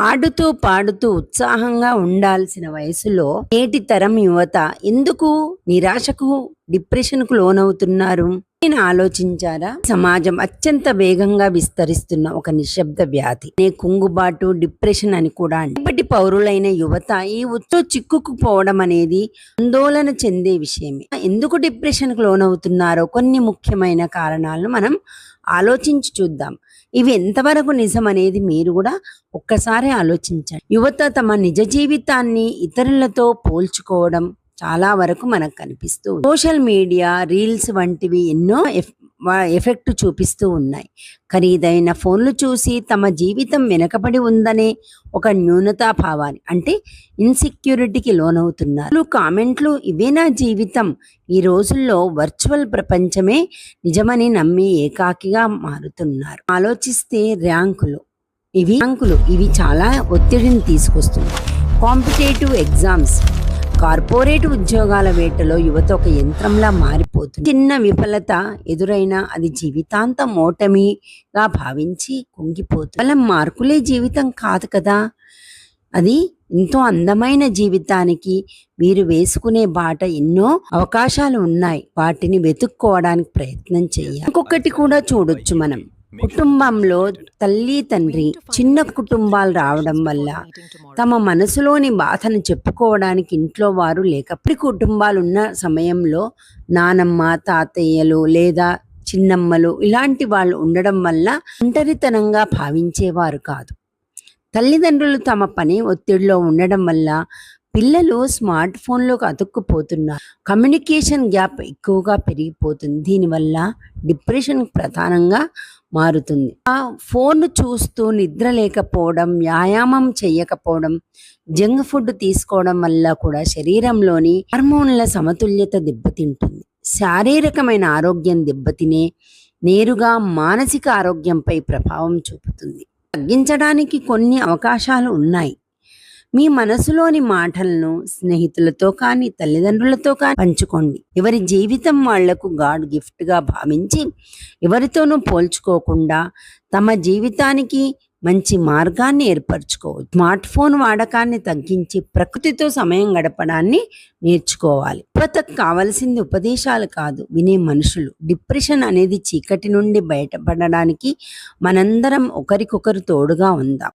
ఆడుతూ పాడుతూ ఉత్సాహంగా ఉండాల్సిన వయసులో నేటి తరం యువత ఎందుకు నిరాశకు డిప్రెషన్కు లోనవుతున్నారు? నేను ఆలోచించారా? సమాజం అత్యంత వేగంగా విస్తరిస్తున్న ఒక నిశ్శబ్ద వ్యాధి కుంగుబాటు డిప్రెషన్ అని కూడా ఇప్పటి పౌరులైన యువత ఈ చిక్కుకుపోవడం అనేది ఆందోళన చెందే విషయమే. ఎందుకు డిప్రెషన్కు లోనవుతున్నారో కొన్ని ముఖ్యమైన కారణాలను మనం ఆలోచించి చూద్దాం. ఇవి ఎంతవరకు నిజం అనేది మీరు కూడా ఒక్కసారి ఆలోచించండి. యువత తమ నిజ జీవితాన్ని ఇతరులతో పోల్చుకోవడం చాలా వరకు మనకు కనిపిస్తూ సోషల్ మీడియా, రీల్స్ వంటివి ఎన్నో ఎఫెక్ట్ చూపిస్తూ ఉన్నాయి. ఖరీదైన ఫోన్లు చూసి తమ జీవితం వెనకబడి ఉందనే ఒక న్యూనతాభావాన్ని అంటే ఇన్సెక్యూరిటీకి లోనవుతున్నారు. కామెంట్లు ఇవే నా జీవితం, ఈ రోజుల్లో వర్చువల్ ప్రపంచమే నిజమని నమ్మి ఏకాకిగా మారుతున్నారు. ఆలోచిస్తే ర్యాంకులు ఇవి చాలా ఒత్తిడిని తీసుకొస్తున్నాయి. కాంపిటేటివ్ ఎగ్జామ్స్, కార్పొరేట్ ఉద్యోగాల వేటలో యువత ఒక యంత్రంలా మారిపోతుంది. చిన్న విఫలత ఎదురైనా అది జీవితాంతం ఓటమిగా భావించి కుంగిపోతుంది. కేవలం మార్కులే జీవితం కాదు కదా, అది ఎంతో అందమైన జీవితానికి మీరు వేసుకునే బాట ఎన్నో అవకాశాలు ఉన్నాయి. వాటిని వెతుక్కోవడానికి ప్రయత్నం చేయాలి. ఇంకొకటి కూడా చూడొచ్చు, మనం కుటుంబంలో తల్లి తండ్రి చిన్న కుటుంబాలు రావడం వల్ల తమ మనసులోని బాధను చెప్పుకోవడానికి ఇంట్లో వారు లేకపోతే కుటుంబాలు ఉన్న సమయంలో నానమ్మ, తాతయ్యలు లేదా చిన్నమ్మలు ఇలాంటి వాళ్ళు ఉండడం వల్ల ఒంటరితనంగా భావించేవారు కాదు. తల్లిదండ్రులు తమ పని ఒత్తిడిలో ఉండడం వల్ల పిల్లలు స్మార్ట్ ఫోన్లోకి అతుక్కుపోతున్నారు. కమ్యూనికేషన్ గ్యాప్ ఎక్కువగా పెరిగిపోతుంది. దీనివల్ల డిప్రెషన్ ప్రధానంగా మారుతుంది. ఆ ఫోన్ చూస్తూ నిద్ర లేకపోవడం, వ్యాయామం చేయకపోవడం, జంక్ ఫుడ్ తీసుకోవడం వల్ల కూడా శరీరంలోని హార్మోన్ల సమతుల్యత దెబ్బతింటుంది. శారీరకమైన ఆరోగ్యం దెబ్బతినే నేరుగా మానసిక ఆరోగ్యంపై ప్రభావం చూపుతుంది. తగ్గించడానికి కొన్ని అవకాశాలు ఉన్నాయి. మీ మనసులోని మాటలను స్నేహితులతో కానీ తల్లిదండ్రులతో కానీ పంచుకోండి. ఎవరి జీవితం వాళ్లకు గాడ్ గిఫ్ట్గా భావించి ఎవరితోనూ పోల్చుకోకుండా తమ జీవితానికి మంచి మార్గాన్ని ఏర్పరచుకోవచ్చు. స్మార్ట్ ఫోన్ వాడకాన్ని తగ్గించి ప్రకృతితో సమయం గడపడాన్ని నేర్చుకోవాలి. యువతకు కావలసింది ఉపదేశాలు కాదు, వినే మనుషులు. డిప్రెషన్ అనేది చీకటి నుండి బయటపడడానికి మనందరం ఒకరికొకరు తోడుగా ఉందాం.